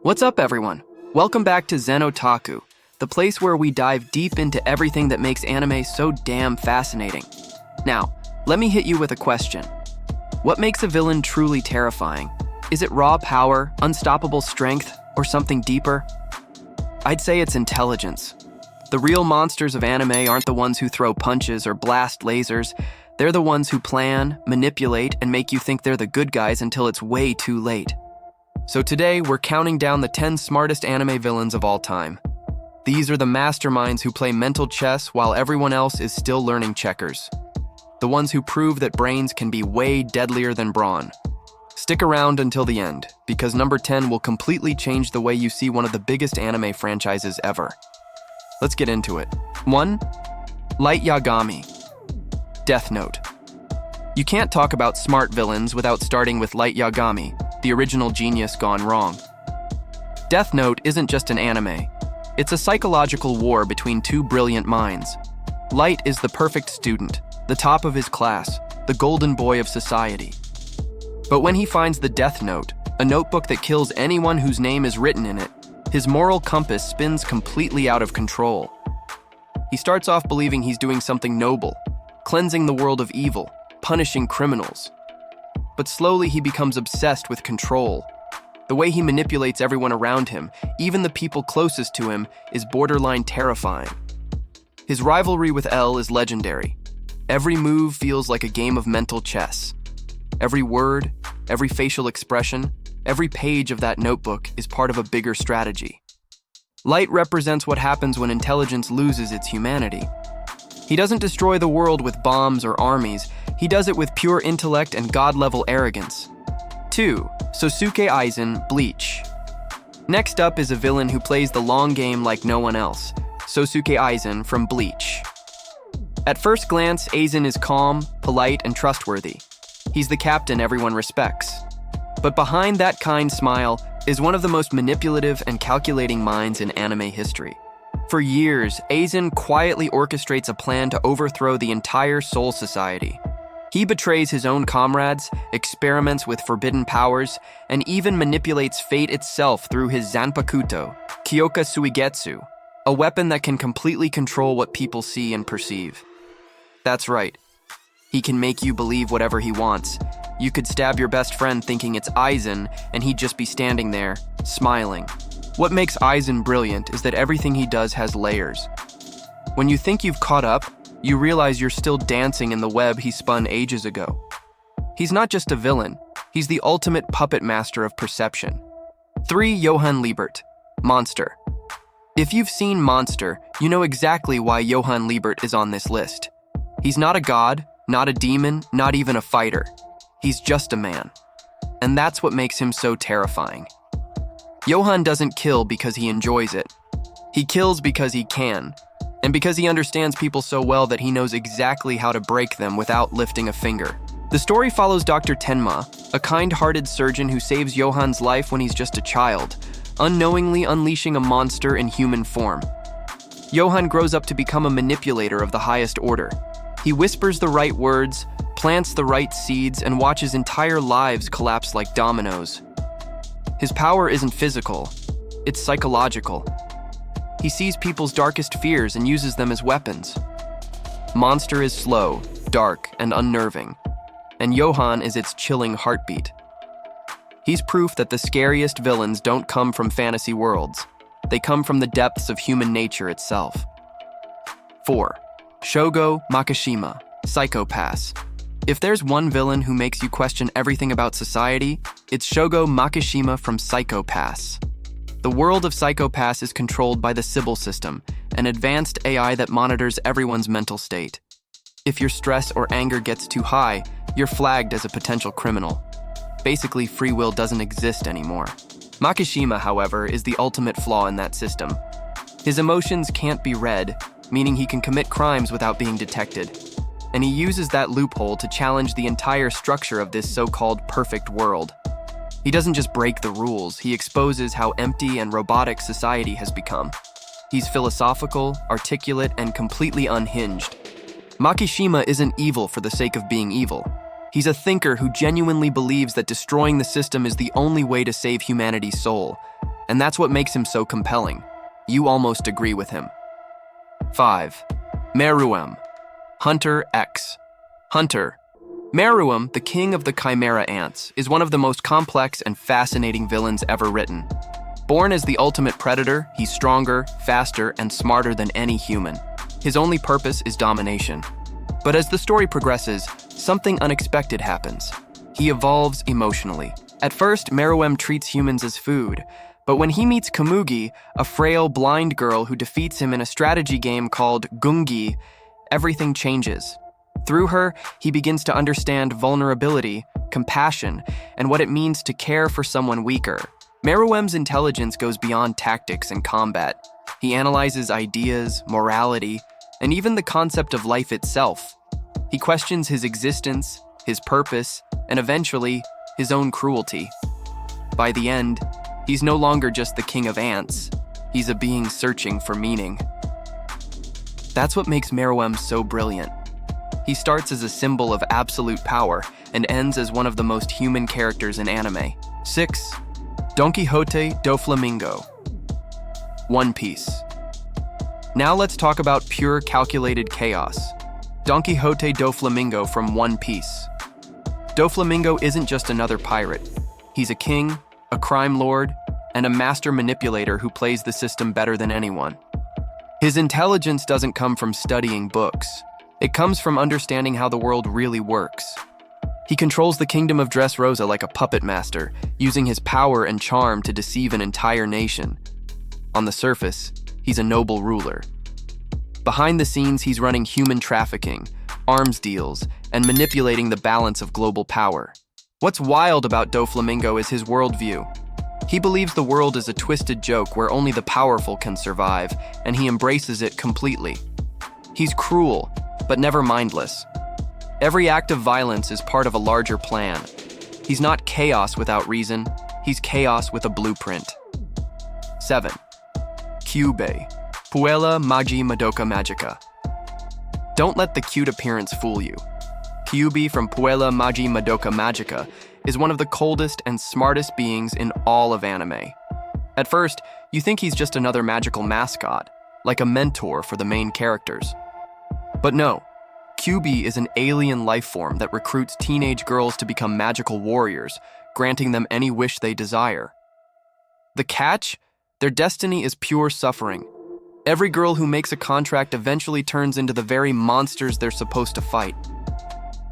What's up, everyone? Welcome back to Zen Otaku, the place where we dive deep into everything that makes anime so damn fascinating. Now, let me hit you with a question. What makes a villain truly terrifying? Is it raw power, unstoppable strength, or something deeper? I'd say it's intelligence. The real monsters of anime aren't the ones who throw punches or blast lasers. They're the ones who plan, manipulate, and make you think they're the good guys until it's way too late. So today, we're counting down the 10 smartest anime villains of all time. These are the masterminds who play mental chess while everyone else is still learning checkers. The ones who prove that brains can be way deadlier than brawn. Stick around until the end, because number 10 will completely change the way you see one of the biggest anime franchises ever. Let's get into it. 1. Light Yagami. Death Note. You can't talk about smart villains without starting with Light Yagami, the original genius gone wrong. Death Note isn't just an anime. It's a psychological war between two brilliant minds. Light is the perfect student, the top of his class, the golden boy of society. But when he finds the Death Note, a notebook that kills anyone whose name is written in it, his moral compass spins completely out of control. He starts off believing he's doing something noble, cleansing the world of evil, punishing criminals. But slowly he becomes obsessed with control. The way he manipulates everyone around him, even the people closest to him, is borderline terrifying. His rivalry with L is legendary. Every move feels like a game of mental chess. Every word, every facial expression, every page of that notebook is part of a bigger strategy. Light represents what happens when intelligence loses its humanity. He doesn't destroy the world with bombs or armies. He does it with pure intellect and god-level arrogance. 2. Sosuke Aizen, Bleach. Next up is a villain who plays the long game like no one else, Sosuke Aizen from Bleach. At first glance, Aizen is calm, polite, and trustworthy. He's the captain everyone respects. But behind that kind smile is one of the most manipulative and calculating minds in anime history. For years, Aizen quietly orchestrates a plan to overthrow the entire Soul Society. He betrays his own comrades, experiments with forbidden powers, and even manipulates fate itself through his Zanpakuto, Kyoka Suigetsu, a weapon that can completely control what people see and perceive. That's right. He can make you believe whatever he wants. You could stab your best friend thinking it's Aizen, and he'd just be standing there, smiling. What makes Aizen brilliant is that everything he does has layers. When you think you've caught up, you realize you're still dancing in the web he spun ages ago. He's not just a villain, he's the ultimate puppet master of perception. 3. Johann Liebert, Monster. If you've seen Monster, you know exactly why Johann Liebert is on this list. He's not a god, not a demon, not even a fighter. He's just a man. And that's what makes him so terrifying. Johann doesn't kill because he enjoys it. He kills because he can, and because he understands people so well that he knows exactly how to break them without lifting a finger. The story follows Dr. Tenma, a kind-hearted surgeon who saves Johann's life when he's just a child, unknowingly unleashing a monster in human form. Johann grows up to become a manipulator of the highest order. He whispers the right words, plants the right seeds, and watches entire lives collapse like dominoes. His power isn't physical, it's psychological. He sees people's darkest fears and uses them as weapons. Monster is slow, dark, and unnerving, and Johann is its chilling heartbeat. He's proof that the scariest villains don't come from fantasy worlds. They come from the depths of human nature itself. 4. Shogo Makishima, Psychopath. If there's one villain who makes you question everything about society, it's Shogo Makishima from Psychopaths. The world of Psychopaths is controlled by the Sybil system, an advanced AI that monitors everyone's mental state. If your stress or anger gets too high, you're flagged as a potential criminal. Basically, free will doesn't exist anymore. Makishima, however, is the ultimate flaw in that system. His emotions can't be read, meaning he can commit crimes without being detected. And he uses that loophole to challenge the entire structure of this so-called perfect world. He doesn't just break the rules, he exposes how empty and robotic society has become. He's philosophical, articulate, and completely unhinged. Makishima isn't evil for the sake of being evil. He's a thinker who genuinely believes that destroying the system is the only way to save humanity's soul. And that's what makes him so compelling. You almost agree with him. 5. Meruem, Hunter X. Hunter. Meruem, the king of the Chimera ants, is one of the most complex and fascinating villains ever written. Born as the ultimate predator, he's stronger, faster, and smarter than any human. His only purpose is domination. But as the story progresses, something unexpected happens. He evolves emotionally. At first, Meruem treats humans as food, but when he meets Komugi, a frail, blind girl who defeats him in a strategy game called Gungi, everything changes. Through her, he begins to understand vulnerability, compassion, and what it means to care for someone weaker. Meruem's intelligence goes beyond tactics and combat. He analyzes ideas, morality, and even the concept of life itself. He questions his existence, his purpose, and eventually, his own cruelty. By the end, he's no longer just the king of ants. He's a being searching for meaning. That's what makes Meruem so brilliant. He starts as a symbol of absolute power and ends as one of the most human characters in anime. 6. Don Quixote do Flamingo. One Piece. Now let's talk about pure calculated chaos. Don Quixote do Flamingo from One Piece. Doflamingo isn't just another pirate. He's a king, a crime lord, and a master manipulator who plays the system better than anyone. His intelligence doesn't come from studying books. It comes from understanding how the world really works. He controls the kingdom of Dressrosa like a puppet master, using his power and charm to deceive an entire nation. On the surface, he's a noble ruler. Behind the scenes, he's running human trafficking, arms deals, and manipulating the balance of global power. What's wild about Doflamingo is his worldview. He believes the world is a twisted joke where only the powerful can survive, and he embraces it completely. He's cruel, but never mindless. Every act of violence is part of a larger plan. He's not chaos without reason, he's chaos with a blueprint. 7. Kyubey, Puella Magi Madoka Magica. Don't let the cute appearance fool you. Kyubey from Puella Magi Madoka Magica is one of the coldest and smartest beings in all of anime. At first, you think he's just another magical mascot, like a mentor for the main characters. But no, Kyubey is an alien life form that recruits teenage girls to become magical warriors, granting them any wish they desire. The catch? Their destiny is pure suffering. Every girl who makes a contract eventually turns into the very monsters they're supposed to fight.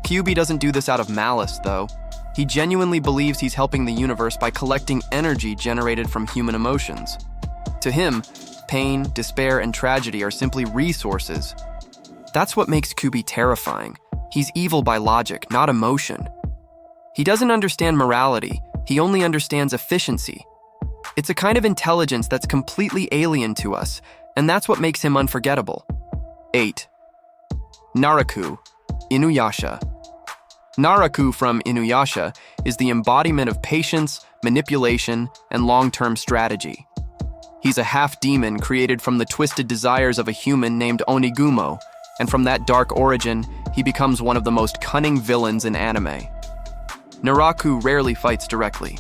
Kyubey doesn't do this out of malice, though. He genuinely believes he's helping the universe by collecting energy generated from human emotions. To him, pain, despair, and tragedy are simply resources. That's what makes Kyubey terrifying. He's evil by logic, not emotion. He doesn't understand morality, he only understands efficiency. It's a kind of intelligence that's completely alien to us, and that's what makes him unforgettable. 8. Naraku, Inuyasha. Naraku from Inuyasha is the embodiment of patience, manipulation, and long-term strategy. He's a half-demon created from the twisted desires of a human named Onigumo, and from that dark origin, he becomes one of the most cunning villains in anime. Naraku rarely fights directly.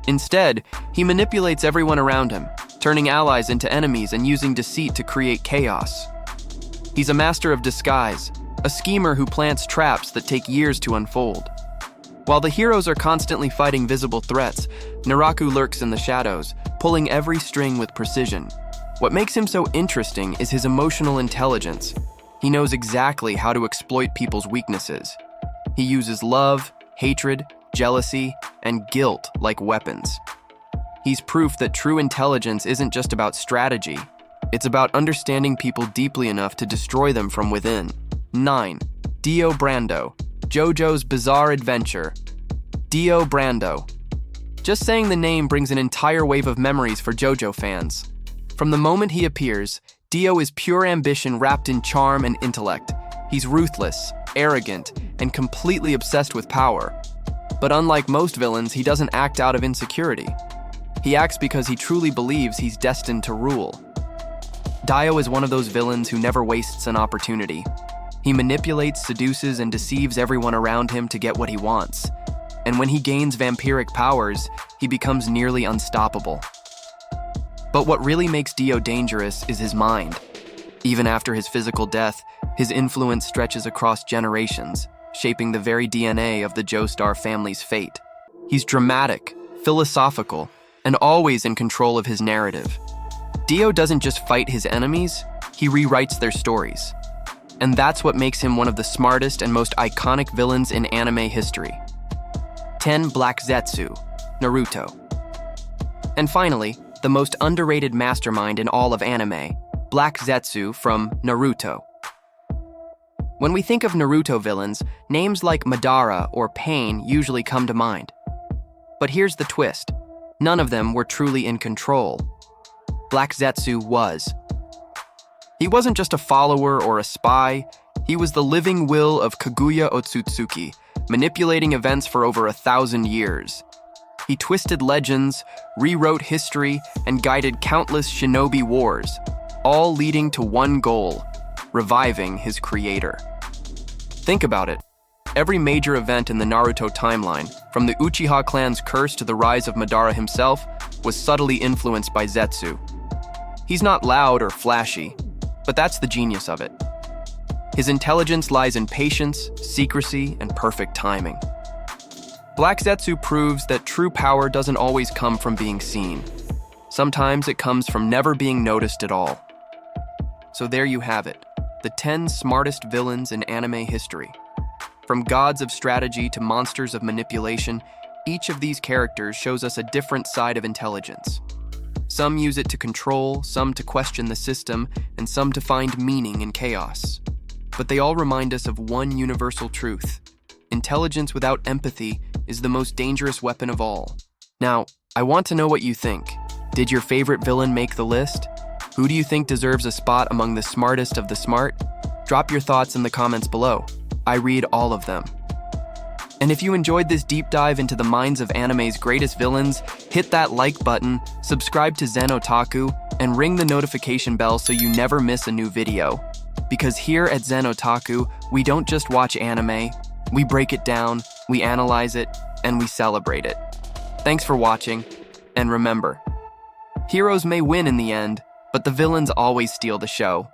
Instead, he manipulates everyone around him, turning allies into enemies and using deceit to create chaos. He's a master of disguise, a schemer who plants traps that take years to unfold. While the heroes are constantly fighting visible threats, Naraku lurks in the shadows, pulling every string with precision. What makes him so interesting is his emotional intelligence. He knows exactly how to exploit people's weaknesses. He uses love, hatred, jealousy, and guilt like weapons. He's proof that true intelligence isn't just about strategy. It's about understanding people deeply enough to destroy them from within. 9. Dio Brando, JoJo's Bizarre Adventure. Dio Brando. Just saying the name brings an entire wave of memories for JoJo fans. From the moment he appears, Dio is pure ambition wrapped in charm and intellect. He's ruthless, arrogant, and completely obsessed with power. But unlike most villains, he doesn't act out of insecurity. He acts because he truly believes he's destined to rule. Dio is one of those villains who never wastes an opportunity. He manipulates, seduces, and deceives everyone around him to get what he wants. And when he gains vampiric powers, he becomes nearly unstoppable. But what really makes Dio dangerous is his mind. Even after his physical death, his influence stretches across generations, shaping the very DNA of the Joestar family's fate. He's dramatic, philosophical, and always in control of his narrative. Dio doesn't just fight his enemies, he rewrites their stories. And that's what makes him one of the smartest and most iconic villains in anime history. 10. Black Zetsu, Naruto. And finally, the most underrated mastermind in all of anime, Black Zetsu from Naruto. When we think of Naruto villains, names like Madara or Pain usually come to mind. But here's the twist. None of them were truly in control. Black Zetsu was. He wasn't just a follower or a spy, he was the living will of Kaguya Otsutsuki, manipulating events for over 1,000 years. He twisted legends, rewrote history, and guided countless shinobi wars, all leading to one goal: reviving his creator. Think about it. Every major event in the Naruto timeline, from the Uchiha clan's curse to the rise of Madara himself, was subtly influenced by Zetsu. He's not loud or flashy, but that's the genius of it. His intelligence lies in patience, secrecy, and perfect timing. Black Zetsu proves that true power doesn't always come from being seen. Sometimes it comes from never being noticed at all. So there you have it, the 10 smartest villains in anime history. From gods of strategy to monsters of manipulation, each of these characters shows us a different side of intelligence. Some use it to control, some to question the system, and some to find meaning in chaos. But they all remind us of one universal truth. Intelligence without empathy is the most dangerous weapon of all. Now, I want to know what you think. Did your favorite villain make the list? Who do you think deserves a spot among the smartest of the smart? Drop your thoughts in the comments below. I read all of them. And if you enjoyed this deep dive into the minds of anime's greatest villains, hit that like button, subscribe to Zen Otaku, and ring the notification bell so you never miss a new video. Because here at Zen Otaku, we don't just watch anime, we break it down, we analyze it, and we celebrate it. Thanks for watching, and remember, heroes may win in the end, but the villains always steal the show.